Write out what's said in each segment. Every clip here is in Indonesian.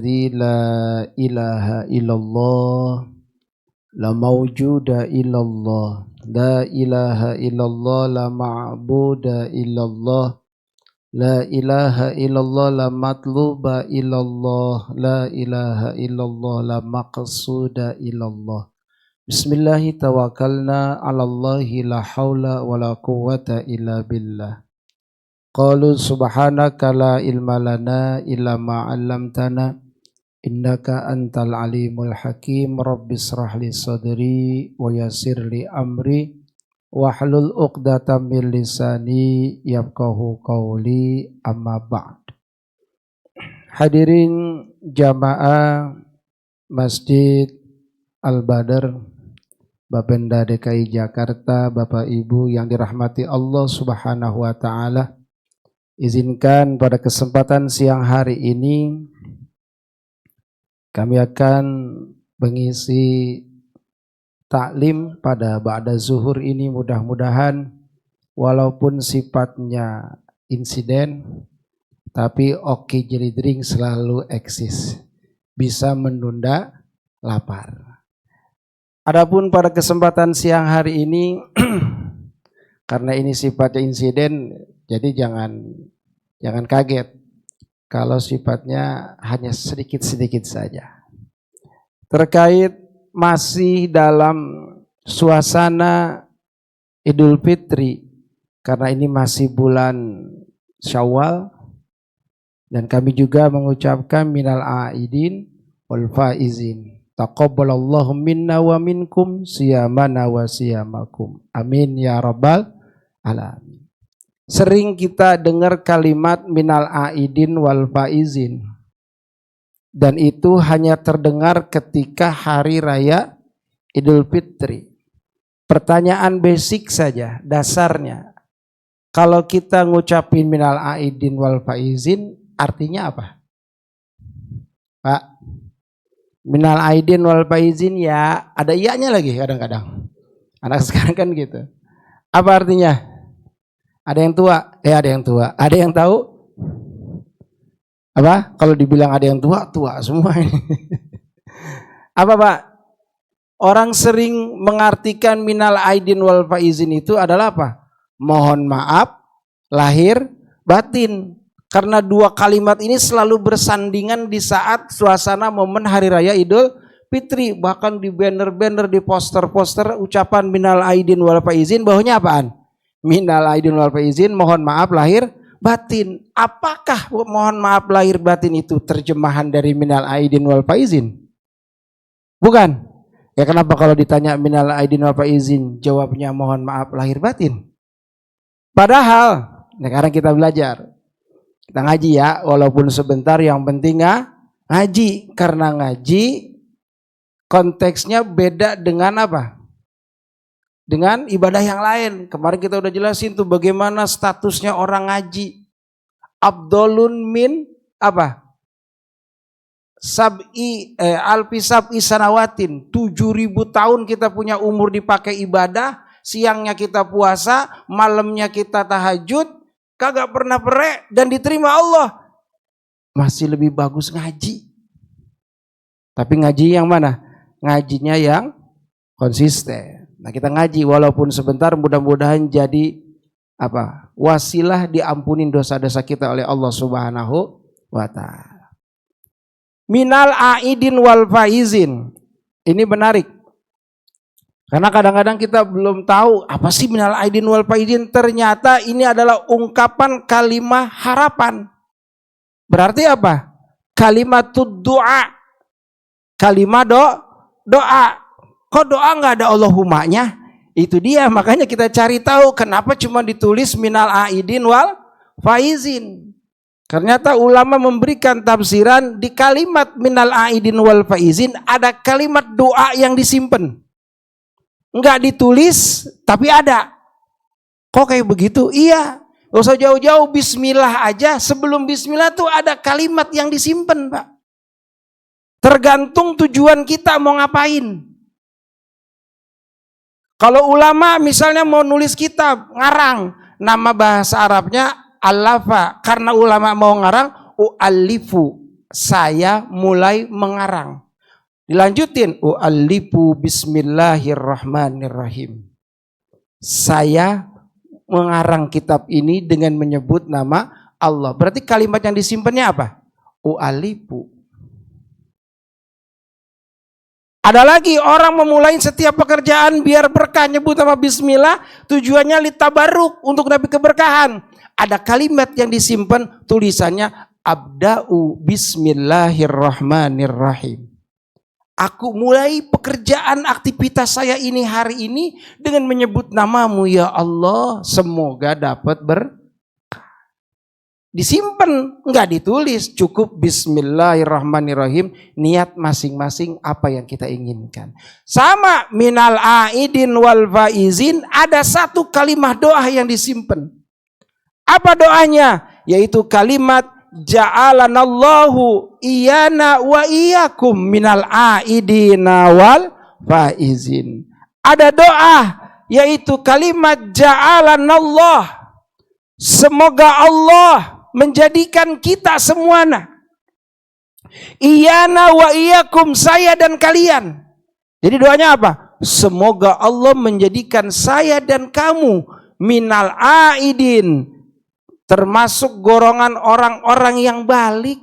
La ilaha illallah la mawjuda illallah la ilaha illallah la ma'buda illallah la ilaha illallah la matluba illallah la ilaha illallah la maqsuda illallah. Bismillahi tawakkalna ala Allahi la hawla wa la quwwata illa billah. Qalu subhanaka la ilma lana illa ma 'allamtana innaka antal alimul hakim. Rabbis shrah li sadri wa yassir li amri wahlul 'uqdatam min lisani yafqahu qawli, amma ba'd. Hadirin jamaah Masjid Al-Badr Bapenda DKI Jakarta, Bapak Ibu yang dirahmati Allah Subhanahu wa taala, izinkan pada kesempatan siang hari ini kami akan mengisi taklim pada ba'da zuhur ini. Mudah-mudahan walaupun sifatnya insiden, tapi oke jelidring selalu eksis, bisa menunda lapar. Adapun pada kesempatan siang hari ini karena ini sifatnya insiden, jadi jangan kaget kalau sifatnya hanya sedikit-sedikit saja. Terkait masih dalam suasana Idul Fitri, karena ini masih bulan Syawal, dan kami juga mengucapkan minal aidin wal faizin. Taqabbalallahu minna wa minkum siyamana wa siyamakum. Amin ya rabbal alamin. Sering kita dengar kalimat minal aidin wal faizin, dan itu hanya terdengar ketika hari raya Idul Fitri. Pertanyaan basic saja, dasarnya, kalau kita ngucapin minal aidin wal faizin artinya apa? Pak, minal aidin wal faizin ya ada iyanya lagi kadang-kadang. Anak sekarang kan gitu. Apa artinya? Ada yang tua? Ada yang tua. Ada yang tahu? Apa? Kalau dibilang ada yang tua, tua semua ini. Apa Pak? Orang sering mengartikan minal aidin wal faizin itu adalah apa? Mohon maaf, lahir, batin. Karena dua kalimat ini selalu bersandingan di saat suasana momen Hari Raya Idul Fitri. Bahkan di banner-banner, di poster-poster ucapan minal aidin wal faizin, bawahnya apaan? Minal aidin wal faizin, mohon maaf lahir batin. Apakah mohon maaf lahir batin itu terjemahan dari minal aidin wal faizin? Bukan. Ya kenapa kalau ditanya minal aidin wal faizin jawabnya mohon maaf lahir batin? Padahal sekarang kita belajar, kita ngaji ya, walaupun sebentar, yang penting ngaji. Karena ngaji konteksnya beda dengan apa? Dengan ibadah yang lain. Kemarin kita udah jelasin tuh bagaimana statusnya orang ngaji. Abdolun min apa? Alfi sab'i sanawatin. 7.000 tahun kita punya umur dipakai ibadah. Siangnya kita puasa, malamnya kita tahajud, kagak pernah perek dan diterima Allah. Masih lebih bagus ngaji. Tapi ngaji yang mana? Ngajinya yang konsisten. Nah, kita ngaji walaupun sebentar, mudah-mudahan jadi apa? Wasilah diampunin dosa-dosa kita oleh Allah Subhanahu wa taala. Minal aidin wal faizin. Ini menarik. Karena kadang-kadang kita belum tahu apa sih minal aidin wal faizin. Ternyata ini adalah ungkapan kalimat harapan. Berarti apa? Kalimatud doa. Kalimat doa. Kok doa nggak ada Allahumma-nya? Itu dia, makanya kita cari tahu kenapa cuma ditulis minal aidin wal faizin. Ternyata ulama memberikan tafsiran di kalimat minal aidin wal faizin ada kalimat doa yang disimpan. Enggak ditulis tapi ada. Kok kayak begitu? Iya. Gak usah jauh-jauh, bismillah aja. Sebelum bismillah tuh ada kalimat yang disimpan, Pak. Tergantung tujuan kita mau ngapain. Kalau ulama misalnya mau nulis kitab, ngarang, nama bahasa Arabnya al-lafa. Karena ulama mau ngarang, u'allifu. saya mulai mengarang. Dilanjutin, u'allifu bismillahirrahmanirrahim. Saya mengarang kitab ini dengan menyebut nama Allah. Berarti kalimat yang disimpannya apa? U'allifu. Ada lagi orang memulai setiap pekerjaan biar berkah, nyebut nama bismillah, tujuannya litabaruk, untuk dapat keberkahan. Ada kalimat yang disimpan, tulisannya abda'u bismillahirrahmanirrahim. Aku mulai pekerjaan aktivitas saya ini hari ini dengan menyebut namamu ya Allah, semoga dapat berkah. Disimpan, enggak ditulis, cukup bismillahirrahmanirrahim, niat masing-masing apa yang kita inginkan. Sama minal aidin wal faizin, ada satu kalimat doa yang disimpan. Apa doanya? Yaitu kalimat ja'alanallahu iyana wa iyakum minal aidina wal faizin. Ada doa yaitu kalimat ja'alanallah, semoga Allah menjadikan kita semuanya, iyana wa iyakum, saya dan kalian. Jadi doanya apa? Semoga Allah menjadikan saya dan kamu minal aidin, termasuk golongan orang-orang yang balik.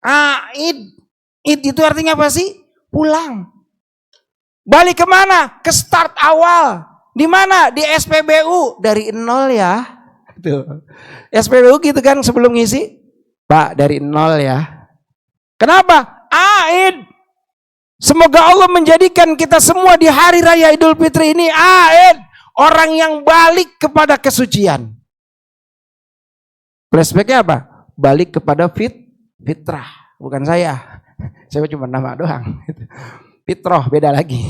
Aid, id itu artinya apa sih? Pulang. Balik kemana? Ke start awal. Di mana? Di SPBU, dari nol ya. Tuh. SPBU gitu kan sebelum ngisi, Pak, dari nol ya. Kenapa? Aid. Semoga Allah menjadikan kita semua di hari raya Idul Fitri ini aid, orang yang balik kepada kesucian. Flashbacknya apa? Balik kepada fitrah. Bukan saya. Saya cuma nama doang. Fitrah beda lagi.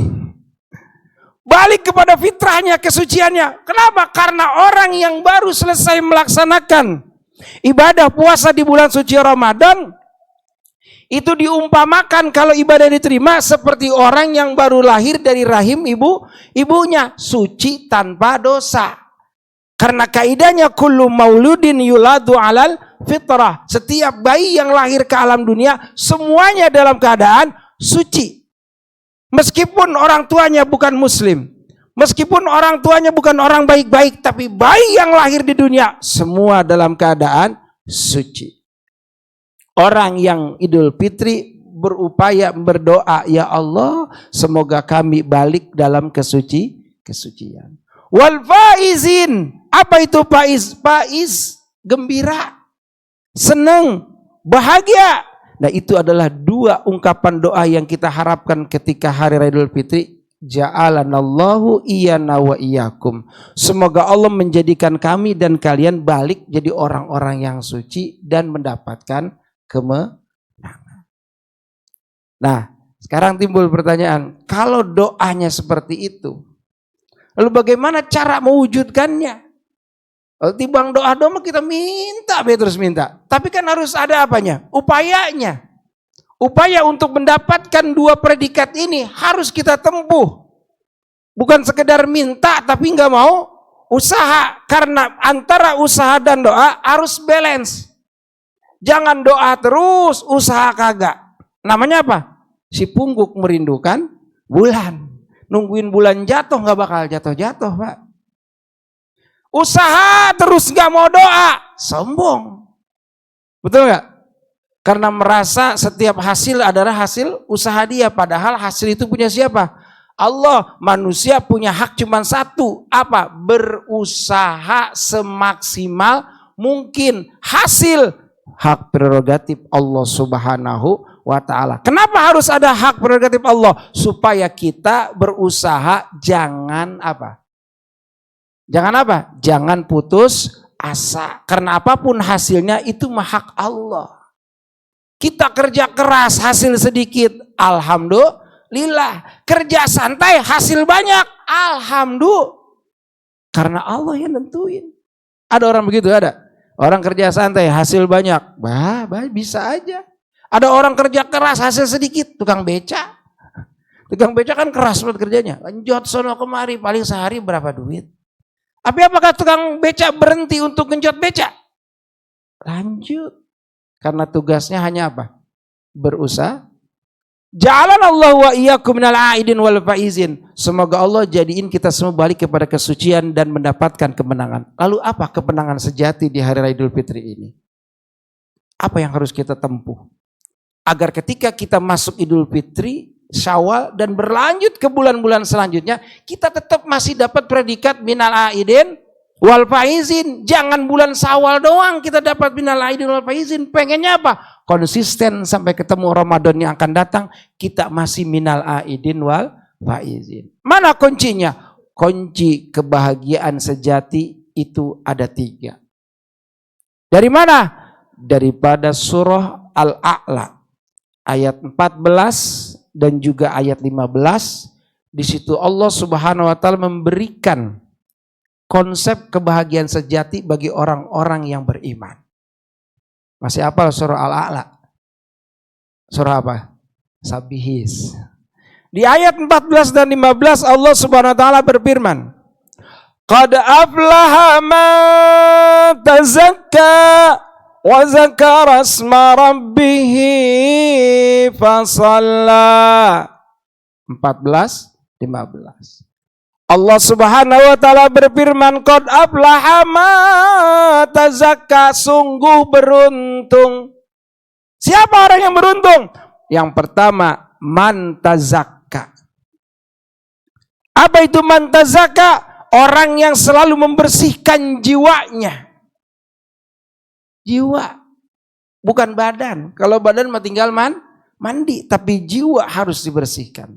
Balik kepada fitrahnya, kesuciannya. Kenapa? Karena orang yang baru selesai melaksanakan ibadah puasa di bulan suci Ramadan, itu diumpamakan kalau ibadah diterima seperti orang yang baru lahir dari rahim ibunya, suci tanpa dosa. Karena kaidahnya kullu mauludin yuladu alal fitrah. Setiap bayi yang lahir ke alam dunia semuanya dalam keadaan suci. Meskipun orang tuanya bukan muslim, meskipun orang tuanya bukan orang baik-baik, tapi bayi yang lahir di dunia semua dalam keadaan suci. Orang yang Idul Fitri berupaya berdoa, ya Allah, semoga kami balik dalam kesucian. Wal faizin, apa itu faiz? Faiz gembira, senang, bahagia. Nah, itu adalah dua ungkapan doa yang kita harapkan ketika hari raya Idul Fitri. Ja'alanallahu iyana wa iyakum. Semoga Allah menjadikan kami dan kalian balik jadi orang-orang yang suci dan mendapatkan kemenangan. Nah, sekarang timbul pertanyaan, kalau doanya seperti itu, lalu bagaimana cara mewujudkannya? Kalau timbang doa-doa kita minta, terus minta. Tapi kan harus ada apanya? Upayanya. Upaya untuk mendapatkan dua predikat ini harus kita tempuh. Bukan sekedar minta tapi nggak mau usaha. Karena antara usaha dan doa harus balance. Jangan doa terus, usaha kagak. Namanya apa? Si pungguk merindukan bulan. Nungguin bulan jatuh nggak bakal jatuh-jatuh, Pak. Usaha terus gak mau doa, sombong. Betul gak? Karena merasa setiap hasil adalah hasil usaha dia. Padahal hasil itu punya siapa? Allah. Manusia punya hak cuma satu. Apa? Berusaha semaksimal mungkin. Hasil hak prerogatif Allah Subhanahu wa ta'ala. Kenapa harus ada hak prerogatif Allah? Supaya kita berusaha jangan apa? Jangan apa? Jangan putus asa. Karena apapun hasilnya itu hak Allah. Kita kerja keras hasil sedikit, alhamdulillah. Kerja santai hasil banyak, alhamdulillah. Karena Allah yang nentuin. Ada orang begitu, ada? Orang kerja santai hasil banyak, bisa aja. Ada orang kerja keras hasil sedikit, tukang beca. Tukang beca kan keras banget kerjanya. Lanjut sono kemari, paling sehari berapa duit? Tapi apakah tukang beca berhenti untuk genjot beca? Lanjut. Karena tugasnya hanya apa? berusaha. Ja'alanallahu wa iyyakum minal a'idin wal faizin. Semoga Allah jadiin kita semua balik kepada kesucian dan mendapatkan kemenangan. Lalu apa kemenangan sejati di hari raya Idul Fitri ini? Apa yang harus kita tempuh? Agar ketika kita masuk Idul Fitri, Syawal dan berlanjut ke bulan-bulan selanjutnya, kita tetap masih dapat predikat minal a'idin wal faizin. Jangan bulan Syawal doang kita dapat minal a'idin wal faizin. Pengennya apa? Konsisten sampai ketemu Ramadan yang akan datang, kita masih minal a'idin wal faizin. Mana kuncinya? Kunci kebahagiaan sejati itu ada 3. Dari mana? Daripada surah Al-A'la ayat 14 dan juga ayat 15. Di situ Allah Subhanahu wa taala memberikan konsep kebahagiaan sejati bagi orang-orang yang beriman. Masih hafal surah Al-A'la? Surah apa? Sabihis. Di ayat 14 dan 15 Allah Subhanahu wa taala berfirman, "Qad aflaha man tazakka wa zakara asma rabbih fasalla." 14, 15. Allah Subhanahu wa taala berfirman, qad aflaha man tazakka, sungguh beruntung. Siapa orang yang beruntung? Yang pertama, man tazakka. Apa itu man tazakka? Orang yang selalu membersihkan jiwanya. Jiwa, bukan badan. Kalau badan mah tinggal mandi, tapi jiwa harus dibersihkan.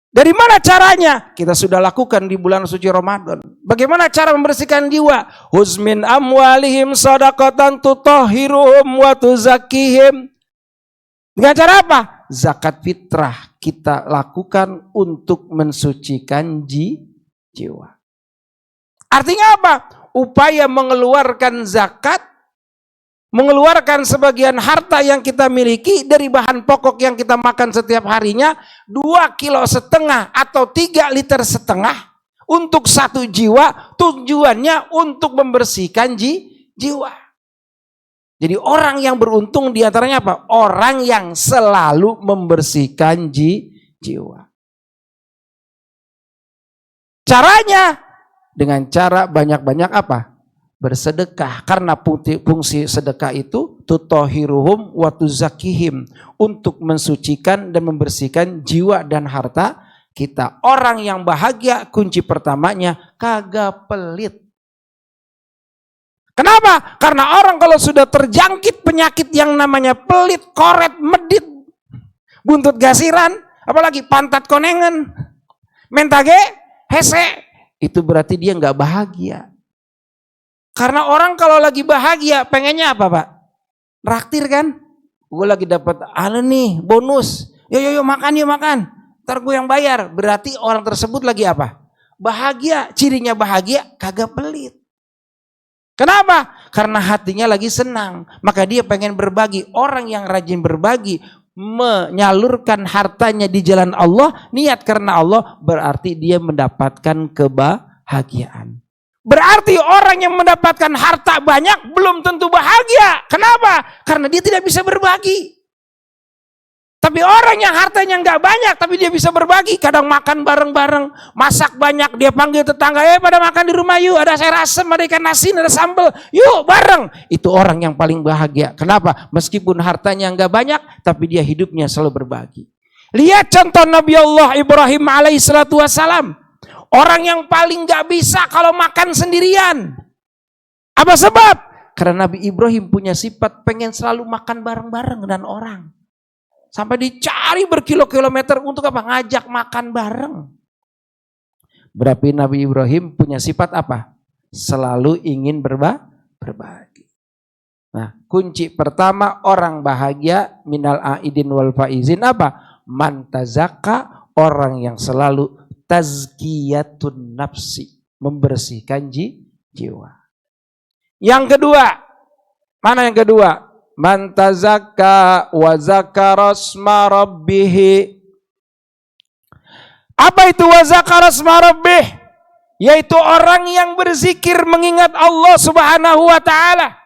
Dari mana caranya? Kita sudah lakukan di bulan suci Ramadan. Bagaimana cara membersihkan jiwa? Huzmin amwalihim shadaqatan tutahhiruhum wa tuzakkihim. Dengan cara apa? Zakat fitrah kita lakukan untuk mensucikan jiwa. Artinya apa? Upaya mengeluarkan zakat, mengeluarkan sebagian harta yang kita miliki dari bahan pokok yang kita makan setiap harinya 2,5 kilo atau 3,5 liter untuk 1 jiwa, tujuannya untuk membersihkan jiwa. Jadi orang yang beruntung diantaranya apa? Orang yang selalu membersihkan jiwa. Caranya dengan cara banyak-banyak apa? Bersedekah, karena fungsi sedekah itu tutahhiruhum wa tuzakkihim, untuk mensucikan dan membersihkan jiwa dan harta kita. Orang yang bahagia kunci pertamanya kagak pelit. Kenapa? Karena orang kalau sudah terjangkit penyakit yang namanya pelit, koret, medit, buntut gasiran, apalagi pantat konengan, mentage, hese, itu berarti dia nggak bahagia. Karena orang kalau lagi bahagia pengennya apa, Pak? Traktir kan? Gue lagi dapat nih bonus. Yo makan yuk makan. Ntar gue yang bayar. Berarti orang tersebut lagi apa? Bahagia. Cirinya bahagia kagak pelit. Kenapa? Karena hatinya lagi senang. Maka dia pengen berbagi. Orang yang rajin berbagi, menyalurkan hartanya di jalan Allah, niat karena Allah, berarti dia mendapatkan kebahagiaan. Berarti orang yang mendapatkan harta banyak belum tentu bahagia. Kenapa? Karena dia tidak bisa berbagi. Tapi orang yang hartanya nggak banyak tapi dia bisa berbagi, kadang makan bareng-bareng, masak banyak, dia panggil tetangga, pada makan di rumah yuk, ada sayur asem, ada ikan asin, ada sambal, yuk bareng. Itu orang yang paling bahagia. Kenapa? Meskipun hartanya nggak banyak tapi dia hidupnya selalu berbagi. Lihat contoh Nabi Allah Ibrahim alaihissalatu wassalam. Orang yang paling gak bisa kalau makan sendirian. Apa sebab? Karena Nabi Ibrahim punya sifat pengen selalu makan bareng-bareng dengan orang. Sampai dicari berkilo-kilometer untuk apa? Ngajak makan bareng. Berarti Nabi Ibrahim punya sifat apa? Selalu ingin berbagi. Nah, kunci pertama orang bahagia minal aidin wal faizin apa? Man tazakka, orang yang selalu tazkiyatun nafsi, membersihkan jiwa. Yang kedua, mana yang kedua? Man tazakka wa zakara asma rabbih. Apa itu wa zakara asma rabbih? Yaitu orang yang berzikir mengingat Allah Subhanahu wa taala.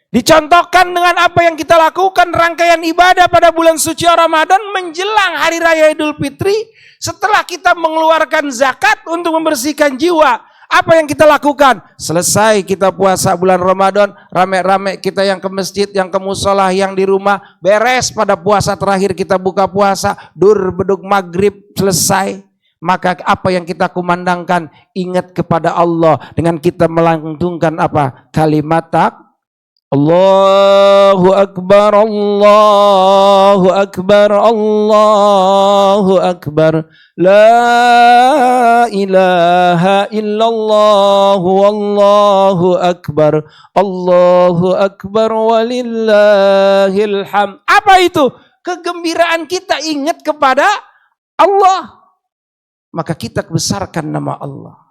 Di Dicontohkan dengan apa yang kita lakukan rangkaian ibadah pada bulan suci Ramadan menjelang hari raya Idul Fitri. Setelah kita mengeluarkan zakat untuk membersihkan jiwa, apa yang kita lakukan? Selesai kita puasa bulan Ramadan, rame-rame kita yang ke masjid, yang ke musola, yang di rumah, beres pada puasa terakhir kita buka puasa, dur beduk maghrib selesai. Maka apa yang kita kumandangkan? Ingat kepada Allah dengan kita melantunkan apa? Kalimat Allahu Akbar, Allahu Akbar, Allahu Akbar, La ilaha illallah, Wallahu Akbar, Allahu Akbar, walillahil hamd. Apa itu? Kegembiraan kita ingat kepada Allah. Maka kita besarkan nama Allah.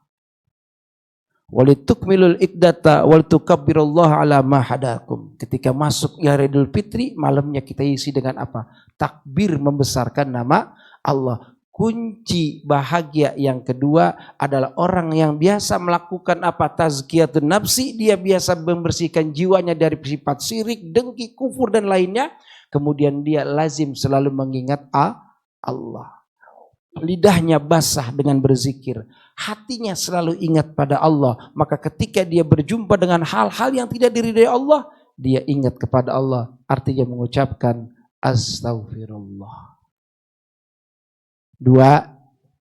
Walitukmilul iddata waltukabbirullaha ala ma hadakum. Ketika masuk ya Idul Fitri, malamnya kita isi dengan apa? Takbir, membesarkan nama Allah. Kunci bahagia yang kedua adalah orang yang biasa melakukan apa? Tazkiyatun nafsi. Dia biasa membersihkan jiwanya dari sifat syirik, dengki, kufur dan lainnya. Kemudian dia lazim selalu mengingat Allah. Lidahnya basah dengan berzikir, hatinya selalu ingat pada Allah. Maka ketika dia berjumpa dengan hal-hal yang tidak diridai Allah, dia ingat kepada Allah. Artinya mengucapkan astaghfirullah. Dua,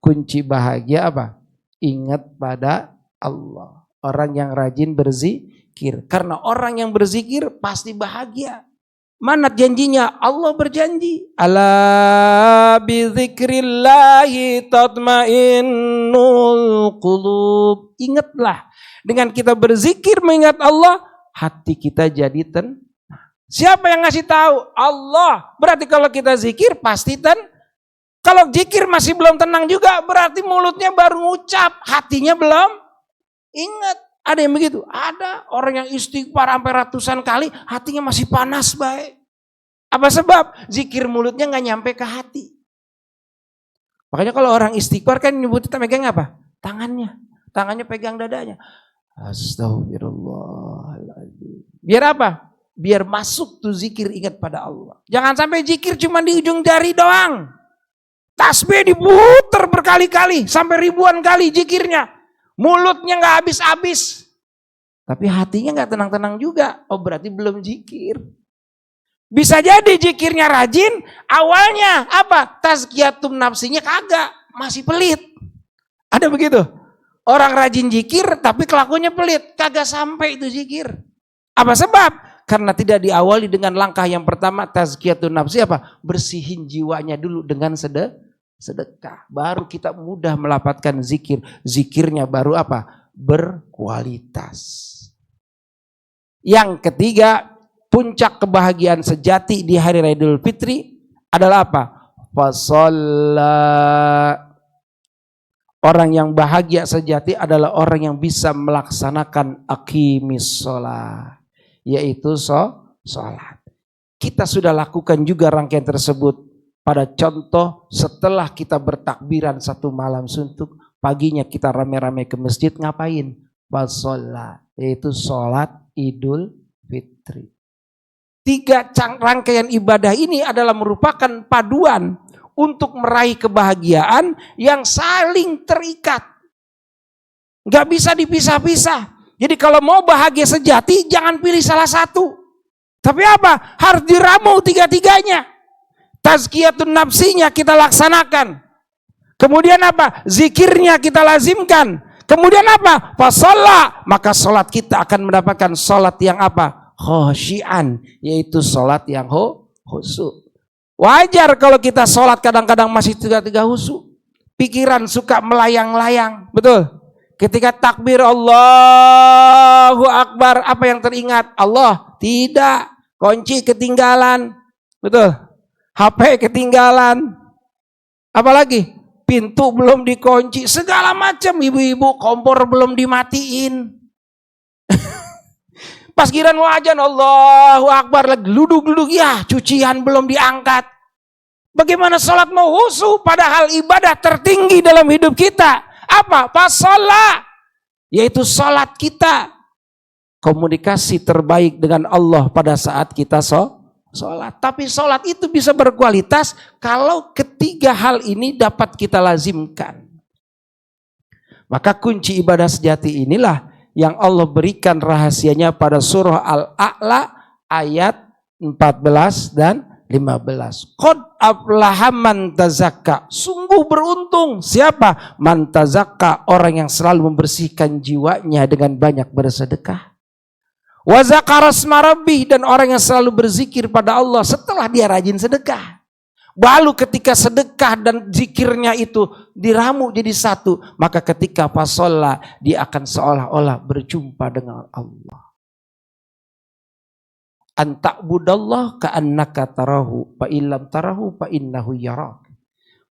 kunci bahagia apa? Ingat pada Allah. Orang yang rajin berzikir. Karena orang yang berzikir pasti bahagia. Mana janjinya? Allah berjanji. Ala bizikrillahi tatmainnul qulub. Ingatlah, dengan kita berzikir mengingat Allah, hati kita jadi tenang. Siapa yang ngasih tahu? Allah. Berarti kalau kita zikir pasti tenang. Kalau zikir masih belum tenang juga, berarti mulutnya baru ngucap, hatinya belum ingat. Ada yang begitu? Ada orang yang istighfar sampai ratusan kali, hatinya masih panas baik. Apa sebab? Zikir mulutnya nggak nyampe ke hati. Makanya kalau orang istighfar kan nyebutnya megang apa? Tangannya. Tangannya pegang dadanya. Astagfirullahaladzim. Biar apa? Biar masuk tuh zikir ingat pada Allah. Jangan sampai zikir cuma di ujung jari doang. Tasbih diputer berkali-kali, sampai ribuan kali zikirnya. Mulutnya nggak habis-habis, tapi hatinya nggak tenang-tenang juga. Oh berarti belum zikir. Bisa jadi zikirnya rajin, awalnya apa? Tazkiyatun nafsinya kagak, masih pelit. Ada begitu? Orang rajin zikir tapi kelakuannya pelit, kagak sampai itu zikir. Apa sebab? Karena tidak diawali dengan langkah yang pertama, tazkiyatun nafsi apa? Bersihin jiwanya dulu dengan sedekah, baru kita mudah melapatkan zikir. Zikirnya baru apa? Berkualitas. Yang ketiga, puncak kebahagiaan sejati di hari raya Idul Fitri adalah apa? Fasalla. Orang yang bahagia sejati adalah orang yang bisa melaksanakan aqimis sholat, yaitu sholat. Kita sudah lakukan juga rangkaian tersebut. Pada contoh setelah kita bertakbiran satu malam suntuk, paginya kita rame-rame ke masjid ngapain? Fasholat, yaitu sholat Idul Fitri. 3 rangkaian ibadah ini adalah merupakan paduan untuk meraih kebahagiaan yang saling terikat. Gak bisa dipisah-pisah. Jadi kalau mau bahagia sejati jangan pilih salah satu. Tapi apa? Harus diramu 3-tiganya. Tazkiyatun nafsinya kita laksanakan. Kemudian apa? Zikirnya kita lazimkan. Kemudian apa? Fasalla. Maka sholat kita akan mendapatkan sholat yang apa? Khosyian. Yaitu sholat yang khusyuk. Wajar kalau kita sholat kadang-kadang masih tiga khusyuk. Pikiran suka melayang-layang. Betul? Ketika takbir Allahu Akbar, apa yang teringat? Allah. Tidak. Kunci ketinggalan. Betul? HP ketinggalan, apalagi pintu belum dikunci, segala macam. Ibu-ibu kompor belum dimatiin. Pas giran mau azan Allahu Akbar lagi geluduk-geluduk, ya cucian belum diangkat. Bagaimana sholat mau khusyuk padahal ibadah tertinggi dalam hidup kita? Apa? Pas sholat, yaitu sholat kita. komunikasi terbaik dengan Allah pada saat kita sholat. Tapi sholat itu bisa berkualitas kalau ketiga hal ini dapat kita lazimkan. Maka kunci ibadah sejati inilah yang Allah berikan rahasianya pada surah Al-A'la ayat 14 dan 15. Qad aflaha man tazakka. Sungguh beruntung siapa? Man tazakka, orang yang selalu membersihkan jiwanya dengan banyak bersedekah. Wa zakara asma rabbih, dan orang yang selalu berzikir pada Allah setelah dia rajin sedekah. Lalu ketika sedekah dan zikirnya itu diramu jadi satu, maka ketika pas sholat dia akan seolah-olah berjumpa dengan Allah. Anta'budallah ka'annaka tarahu fa illam tarahu fa innahu yarak.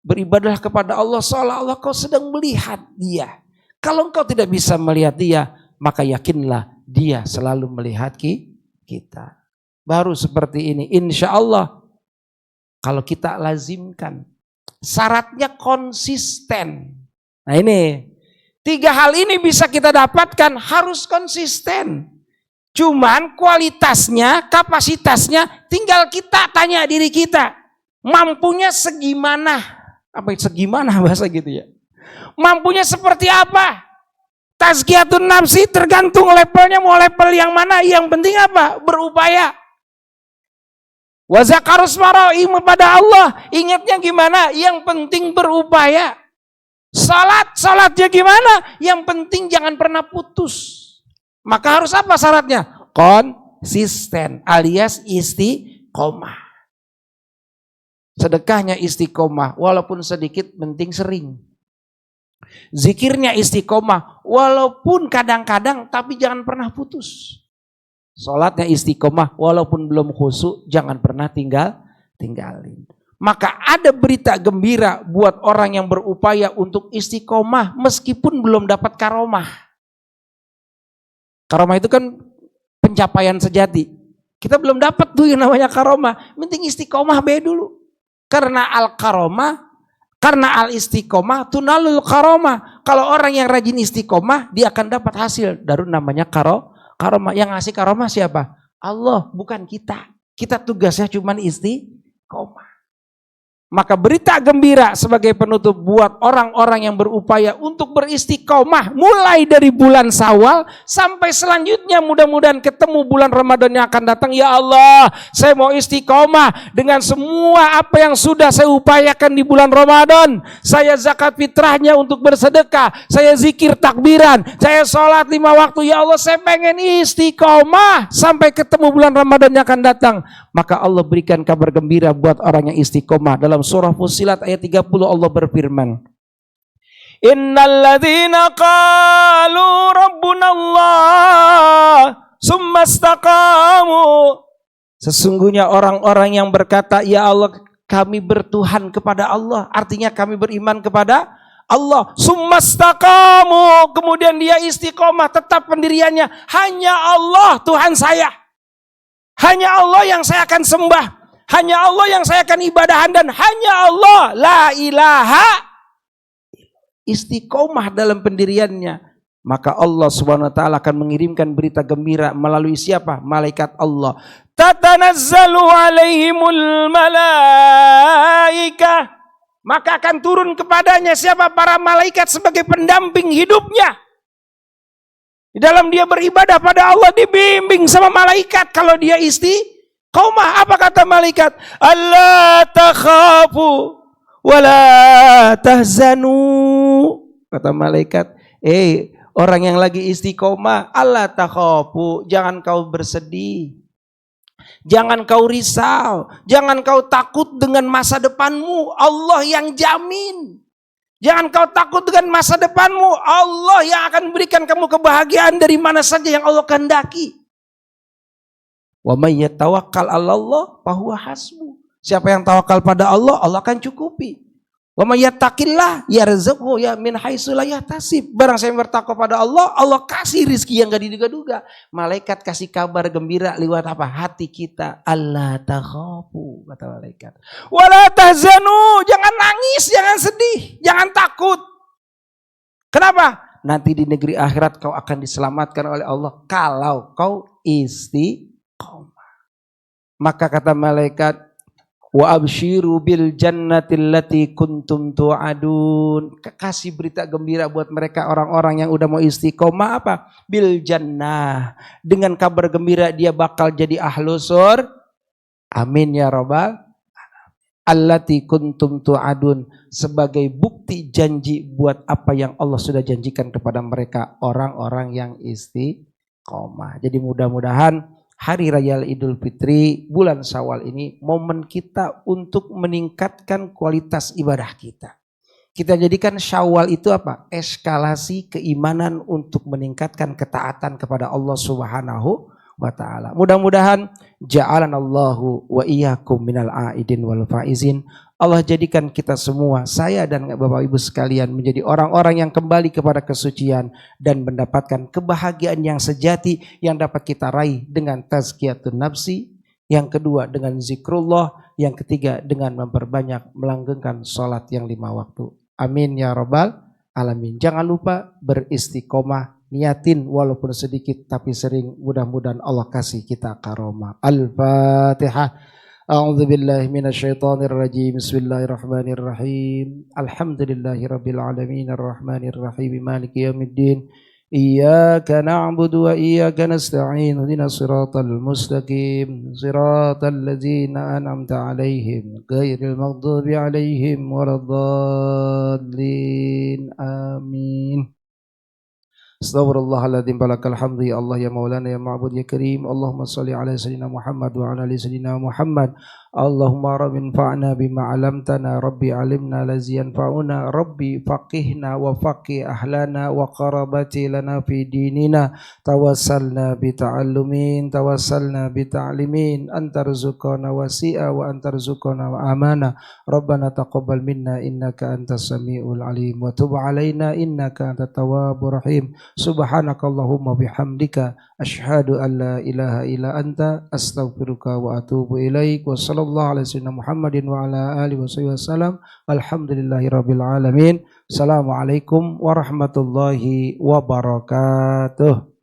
Beribadahlah kepada Allah seolah-olah kau sedang melihat dia. Kalau engkau tidak bisa melihat dia, maka yakinlah dia selalu melihat kita. Baru seperti ini insya Allah. Kalau kita lazimkan, syaratnya konsisten. Nah ini, 3 hal ini bisa kita dapatkan, harus konsisten. Cuman kualitasnya, kapasitasnya, tinggal kita tanya diri kita. Mampunya segimana? Apa segimana bahasa gitu ya? Mampunya seperti apa? Tazkiyatun nafsi tergantung levelnya, mau level yang mana. Yang penting apa? Berupaya. Wa zakarus mara'im pada Allah. Ingatnya gimana? Yang penting berupaya. Salatnya gimana? Yang penting jangan pernah putus. Maka harus apa syaratnya? Konsisten alias istiqomah. Sedekahnya istiqomah walaupun sedikit, penting sering. Zikirnya istiqomah walaupun kadang-kadang, tapi jangan pernah putus. Sholatnya istiqomah walaupun belum khusyuk, jangan pernah tinggalin. Maka ada berita gembira buat orang yang berupaya untuk istiqomah meskipun belum dapat karomah. Karomah itu kan pencapaian sejati. Kita belum dapat tuh yang namanya karomah. Penting istiqomah dulu. Karena al-istiqomah tunalul karomah. Kalau orang yang rajin istiqomah, dia akan dapat hasil. Dari namanya karomah. Yang ngasih karomah siapa? Allah, bukan kita. Kita tugasnya cuma istiqomah. Maka berita gembira sebagai penutup buat orang-orang yang berupaya untuk beristiqomah mulai dari bulan Syawal sampai selanjutnya mudah-mudahan ketemu bulan Ramadan yang akan datang. Ya Allah, saya mau istiqomah dengan semua apa yang sudah saya upayakan di bulan Ramadan. Saya zakat fitrahnya untuk bersedekah, saya zikir takbiran, saya sholat 5 waktu. Ya Allah, saya pengen istiqomah sampai ketemu bulan Ramadan yang akan datang. Maka Allah berikan kabar gembira buat orang yang istiqomah. Dalam surah Fussilat ayat 30 Allah berfirman, Innalladzina qalu rabbunallah summa istaqamu. Sesungguhnya orang-orang yang berkata, ya Allah, kami bertuhan kepada Allah. Artinya kami beriman kepada Allah. Summa istaqamu. Kemudian dia istiqomah, tetap pendiriannya. Hanya Allah Tuhan saya. Hanya Allah yang saya akan sembah. Hanya Allah yang saya akan ibadahan. Dan hanya Allah. La ilaha. Istiqomah dalam pendiriannya. Maka Allah subhanahu wa ta'ala akan mengirimkan berita gembira melalui siapa? Malaikat Allah. Tatanazzalu alaihimul malaikah. Maka akan turun kepadanya siapa? Para malaikat sebagai pendamping hidupnya. Di dalam dia beribadah pada Allah, dibimbing sama malaikat. Kalau dia istiqomah, apa kata malaikat? Allah takhafu wala tahzanu. Kata malaikat, orang yang lagi istiqomah, Allah takhafu, jangan kau bersedih. Jangan kau risau, jangan kau takut dengan masa depanmu. Allah yang jamin. Jangan kau takut dengan masa depanmu. Allah yang akan berikan kamu kebahagiaan dari mana saja yang Allah kehendaki. Wa may yatawakkal 'alallah fahuwa hasbuh. Siapa yang tawakal pada Allah, Allah akan cukupi. Wa may yattaqillah yarzuqhu ya min haitsu la yahtasib. Barang saya bertakwa pada Allah, Allah kasih rezeki yang enggak diduga-duga. Malaikat kasih kabar gembira lewat apa? Hati kita. Allah takhafu, kata malaikat. Wala tahzanu, jangan nangis, jangan sedih, jangan takut. Kenapa? nanti di negeri akhirat kau akan diselamatkan oleh Allah kalau kau istiqomah. Maka kata malaikat, wa absyiru bil jannatil lati kuntum tu'adun. Kasih berita gembira buat mereka orang-orang yang udah mau istiqomah apa? Bil jannah. Dengan kabar gembira dia bakal jadi ahlus surga. Amin ya rabbal allati kuntum tu'adun, sebagai bukti janji buat apa yang Allah sudah janjikan kepada mereka orang-orang yang istiqomah. Jadi mudah-mudahan Hari Raya Idul Fitri bulan Syawal ini momen kita untuk meningkatkan kualitas ibadah kita. Kita jadikan Syawal itu apa? Eskalasi keimanan untuk meningkatkan ketaatan kepada Allah Subhanahu wa ta'ala. Mudah-mudahan ja'alanallahu wa iyyakum minal aidin wal faizin. Allah jadikan kita semua, saya dan Bapak Ibu sekalian, menjadi orang-orang yang kembali kepada kesucian dan mendapatkan kebahagiaan yang sejati yang dapat kita raih dengan tazkiyatun nafsi, yang kedua dengan zikrullah, yang ketiga dengan memperbanyak melanggengkan sholat yang 5 waktu. Amin ya rabbal alamin. Jangan lupa beristiqomah, niatin walaupun sedikit tapi sering, mudah-mudahan Allah kasih kita karomah. Al-Fatihah. A'udzu billahi minasyaitonir rajim. Bismillahirrahmanirrahim. Alhamdulillahirabbil alamin arrahmanir rahim maliki yaumiddin. Iyyaka na'budu wa iyyaka nasta'in. Ihdinas siratal mustaqim. Siratal ladzina an'amta 'alaihim ghairil maghdubi 'alaihim waladdallin. Amin. Astaghfirullahaladzim, balakal hamdu ya Allah ya maulana ya ma'bud ya karim. Allahumma salli ala sayyidina Muhammad wa ala ali sayyidina Muhammad. Allahumma rabbin fa'na bima 'allamtana, rabbi 'alimna lazi yanfa'una, rabbi faqihna wa faqih ahlana wa qarabati lana fi dinina. Tawassalna bi ta'allumin, tawassalna bi ta'limin, antarzuqana wasi'a wa antarzuqana wa amana. Rabbana taqabbal minna innaka antas samiul alim wa tub 'alaina innaka antat tawwabur rahim. Subhanakallahumma bihamdika asyhadu an la ilaha illa anta astaghfiruka wa atubu ilaik. Wa sallallahu ala sayyidina Muhammadin wa ala alihi wasallam. Alhamdulillahirabbil alamin. Assalamualaikum warahmatullahi wabarakatuh.